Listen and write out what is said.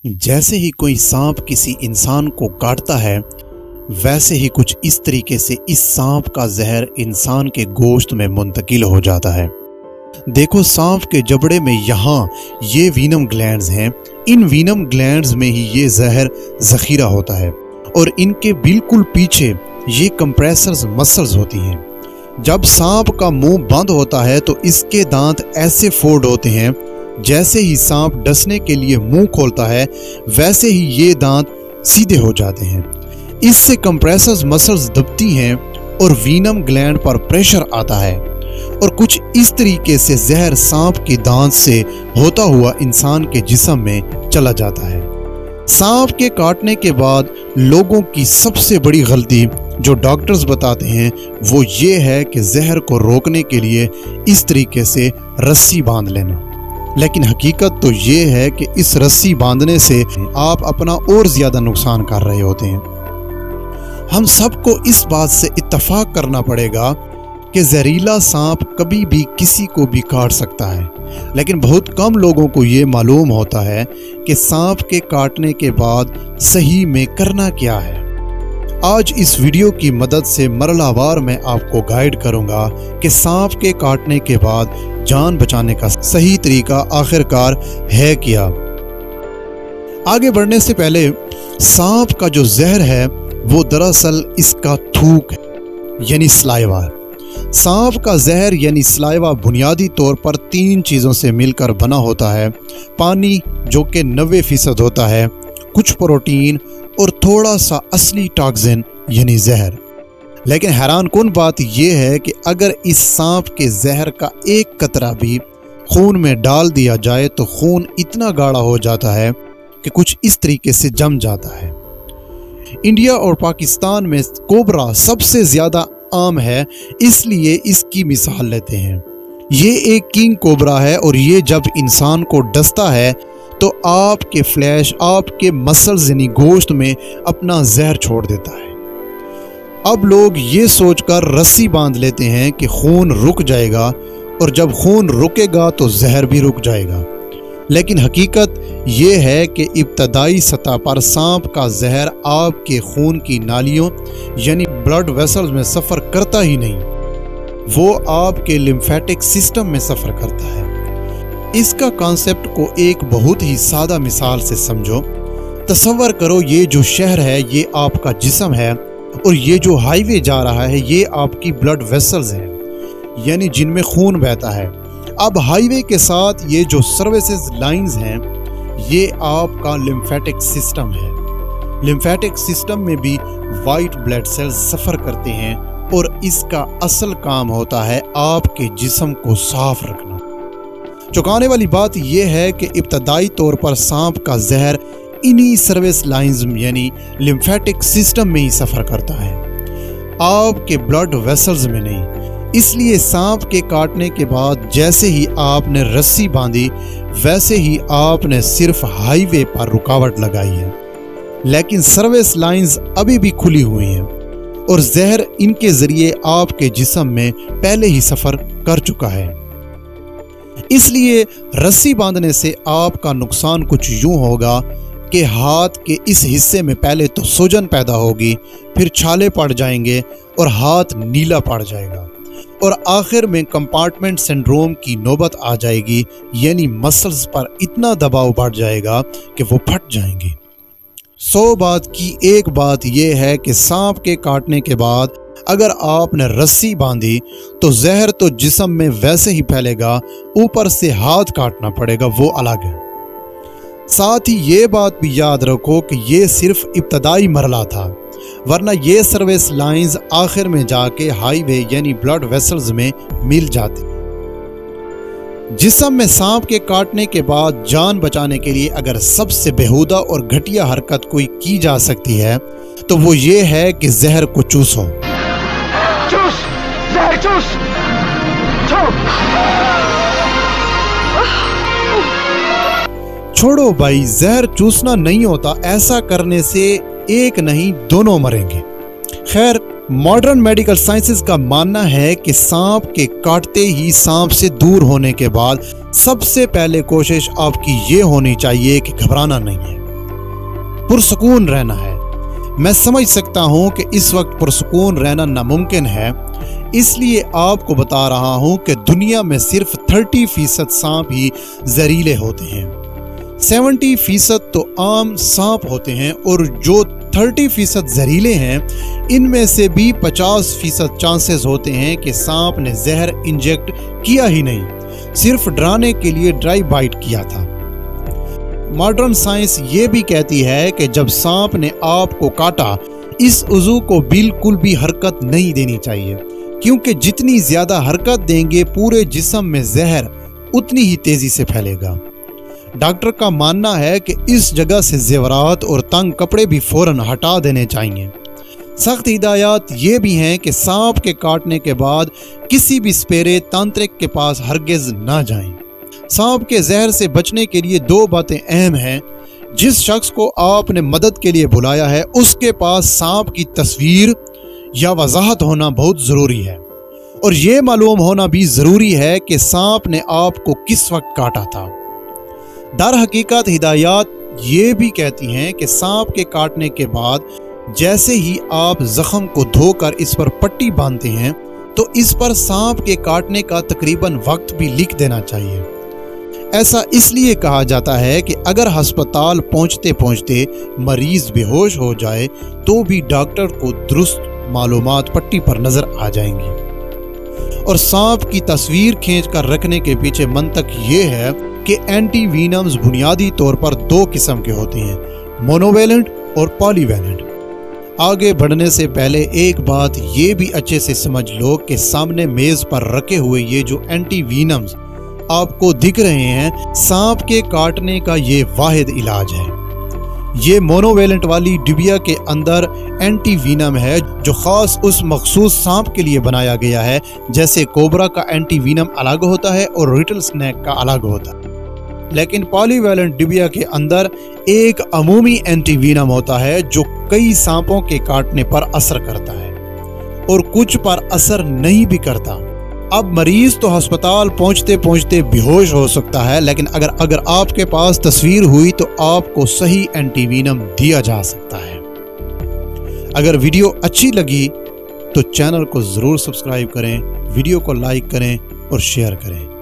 जैसे ही कोई सांप किसी इंसान को काटता है, वैसे ही कुछ इस तरीके से इस सांप का जहर इंसान के गोश्त में मुंतकिल हो जाता है। देखो, सांप के जबड़े में यहाँ ये वीनम ग्लैंड्स हैं। इन वीनम ग्लैंड्स में ही ये जहर ज़ख़ीरा होता है और इनके बिल्कुल पीछे ये कंप्रेसर्स मसल्स होती हैं। जब सांप का मुंह बंद होता है तो इसके दांत ऐसे फोल्ड होते हैं, जैसे ही सांप डसने के लिए मुंह खोलता है वैसे ही ये दांत सीधे हो जाते हैं। इससे कंप्रेसर्स मसल्स दबती हैं और वीनम ग्लैंड पर प्रेशर आता है और कुछ इस तरीके से जहर सांप के दांत से होता हुआ इंसान के जिस्म में चला जाता है। सांप के काटने के बाद लोगों की सबसे बड़ी गलती जो डॉक्टर्स बताते हैं वो ये है कि जहर को रोकने के लिए इस तरीके से रस्सी बांध लेना, लेकिन हकीकत तो ये है कि इस रस्सी बांधने से आप अपना और ज़्यादा नुकसान कर रहे होते हैं। हम सबको इस बात से इत्तफाक करना पड़ेगा कि जहरीला सांप कभी भी किसी को भी काट सकता है, लेकिन बहुत कम लोगों को ये मालूम होता है कि सांप के काटने के बाद सही में करना क्या है। आज इस वीडियो की मदद से मरलावार मैं आपको गाइड करूंगा कि सांप के काटने के बाद जान बचाने का सही तरीका आखिरकार है क्या। आगे बढ़ने से पहले, सांप का जो जहर है वो दरअसल इसका थूक है, यानी स्लाइवा। सांप का जहर यानी स्लाइवा बुनियादी तौर पर 3 चीज़ों से मिलकर बना होता है। पानी जो कि 90% होता है, कुछ प्रोटीन और थोड़ा सा असली टॉक्सिन यानी जहर। लेकिन हैरान कुन बात यह है कि अगर इस सांप के जहर का एक कतरा भी खून में डाल दिया जाए तो खून इतना गाढ़ा हो जाता है कि कुछ इस तरीके से जम जाता है। इंडिया और पाकिस्तान में कोबरा सबसे ज़्यादा आम है, इसलिए इसकी मिसाल लेते हैं। ये एक किंग कोबरा है और ये जब इंसान को डसता है तो आपके फ्लैश, आपके मसल्स यानी गोश्त में अपना जहर छोड़ देता है। अब लोग ये सोचकर रस्सी बांध लेते हैं कि खून रुक जाएगा और जब खून रुकेगा तो जहर भी रुक जाएगा, लेकिन हकीकत ये है कि इब्तदाई सतह पर सांप का जहर आपके खून की नालियों यानी ब्लड वेसल्स में सफ़र करता ही नहीं, वो आपके लिम्फेटिक सिस्टम में सफ़र करता है। इसका कॉन्सेप्ट को एक बहुत ही सादा मिसाल से समझो। तसव्वुर करो, ये जो शहर है ये आपका जिस्म है और ये जो हाईवे जा रहा है ये आपकी ब्लड वेसल्स हैं, यानी जिनमें खून बहता है। अब हाईवे के साथ ये जो सर्विसेज लाइंस हैं ये आपका लिम्फेटिक सिस्टम है। लिम्फेटिक सिस्टम में भी वाइट ब्लड सेल्स सफ़र करते हैं और इसका असल काम होता है आपके जिस्म को साफ रखना। चौंकाने वाली बात यह है कि इब्तदाई तौर पर सांप का जहर इन्हीं सर्विस लाइंस यानी लिम्फेटिक सिस्टम में ही सफ़र करता है, आपके ब्लड वेसल्स में नहीं। इसलिए सांप के काटने के बाद जैसे ही आपने रस्सी बांधी वैसे ही आपने सिर्फ हाईवे पर रुकावट लगाई है, लेकिन सर्विस लाइंस अभी भी खुली हुई हैं और जहर इनके ज़रिए आपके जिस्म में पहले ही सफ़र कर चुका है। इसलिए रस्सी बांधने से आपका नुकसान कुछ यूं होगा कि हाथ के इस हिस्से में पहले तो सूजन पैदा होगी, फिर छाले पड़ जाएंगे और हाथ नीला पड़ जाएगा और आखिर में कंपार्टमेंट सिंड्रोम की नौबत आ जाएगी, यानी मसल्स पर इतना दबाव बढ़ जाएगा कि वो फट जाएंगे। 100 बात की एक बात यह है कि सांप के काटने के बाद अगर आपने रस्सी बांधी तो जहर तो जिस्म में वैसे ही फैलेगा, ऊपर से हाथ काटना पड़ेगा, वो अलग है। साथ ही ये बात भी याद रखो कि ये सिर्फ इब्तदाई मरला था, वरना ये सर्विस लाइंस आखिर में जाके हाईवे यानी ब्लड वेसल्स में मिल जाती। जिस्म में सांप के काटने के बाद जान बचाने के लिए अगर सबसे बेहुदा और घटिया हरकत कोई की जा सकती है तो वो ये है कि जहर को चूसो। चूस, जहर चूस, छोड़ो भाई, जहर चूसना नहीं होता, ऐसा करने से एक नहीं दोनों मरेंगे। खैर, मॉडर्न मेडिकल साइंसेस का मानना है कि सांप के काटते ही सांप से दूर होने के बाद सबसे पहले कोशिश आपकी ये होनी चाहिए कि घबराना नहीं है। पुरसुकून रहना है। मैं समझ सकता हूँ कि इस वक्त पुरसुकून रहना नामुमकिन है, इसलिए आपको बता रहा हूँ कि दुनिया में सिर्फ 30% सांप ही जहरीले होते हैं। 70% तो आम सांप होते हैं और जो 30% जहरीले हैं इनमें से भी 50% चांसेस होते हैं कि सांप ने जहर इंजेक्ट किया ही नहीं, सिर्फ डराने के लिए ड्राई बाइट किया था। मॉडर्न साइंस ये भी कहती है कि जब सांप ने आपको काटा, इस उज़ू को बिल्कुल भी हरकत नहीं देनी चाहिए, क्योंकि जितनी ज़्यादा हरकत देंगे पूरे जिस्म में जहर उतनी ही तेज़ी से फैलेगा। डॉक्टर का मानना है कि इस जगह से ज़ेवरात और तंग कपड़े भी फ़ौरन हटा देने चाहिए। सख्त हिदायत ये भी हैं कि सांप के काटने के बाद किसी भी सपेरे तांत्रिक के पास हरगिज़ ना जाएं। सांप के जहर से बचने के लिए 2 बातें अहम हैं। जिस शख्स को आपने मदद के लिए बुलाया है उसके पास सांप की तस्वीर या वजाहत होना बहुत ज़रूरी है, और ये मालूम होना भी ज़रूरी है कि सांप ने आपको किस वक्त काटा था। दर हकीकत हिदायत ये भी कहती हैं कि सांप के काटने के बाद जैसे ही आप ज़ख्म को धोकर इस पर पट्टी बांधते हैं तो इस पर सांप के काटने का तकरीबन वक्त भी लिख देना चाहिए। ऐसा इसलिए कहा जाता है कि अगर अस्पताल पहुंचते पहुंचते मरीज बेहोश हो जाए तो भी डॉक्टर को दुरुस्त मालूमात पट्टी पर नज़र आ जाएंगी। और सांप की तस्वीर खींच कर रखने के पीछे मंतक ये है कि एंटी वीनम्स बुनियादी तौर पर 2 किस्म के होते हैं, मोनोवेलेंट और पॉलीवेलेंट। आगे बढ़ने से पहले एक बात ये भी अच्छे से समझ लो कि सामने मेज़ पर रखे हुए ये जो एंटी वीनम्स आपको दिख रहे हैं, सांप के काटने का ये वाहिद इलाज है। ये मोनोवेलेंट वाली डिबिया के अंदर एंटी वीनम है जो ख़ास उस मखसूस सांप के लिए बनाया गया है। जैसे कोबरा का एंटी वीनम अलग होता है और रिटल स्नैक का अलग होता है, लेकिन पॉलीवेलेंट डिबिया के अंदर एक अमूमी एंटी वीनम होता है जो कई सांपों के काटने पर असर करता है और कुछ पर असर नहीं भी करता। अब मरीज तो अस्पताल पहुंचते पहुंचते बेहोश हो सकता है, लेकिन अगर आपके पास तस्वीर हुई तो आपको सही एंटीवीनम दिया जा सकता है। अगर वीडियो अच्छी लगी तो चैनल को ज़रूर सब्सक्राइब करें, वीडियो को लाइक करें और शेयर करें।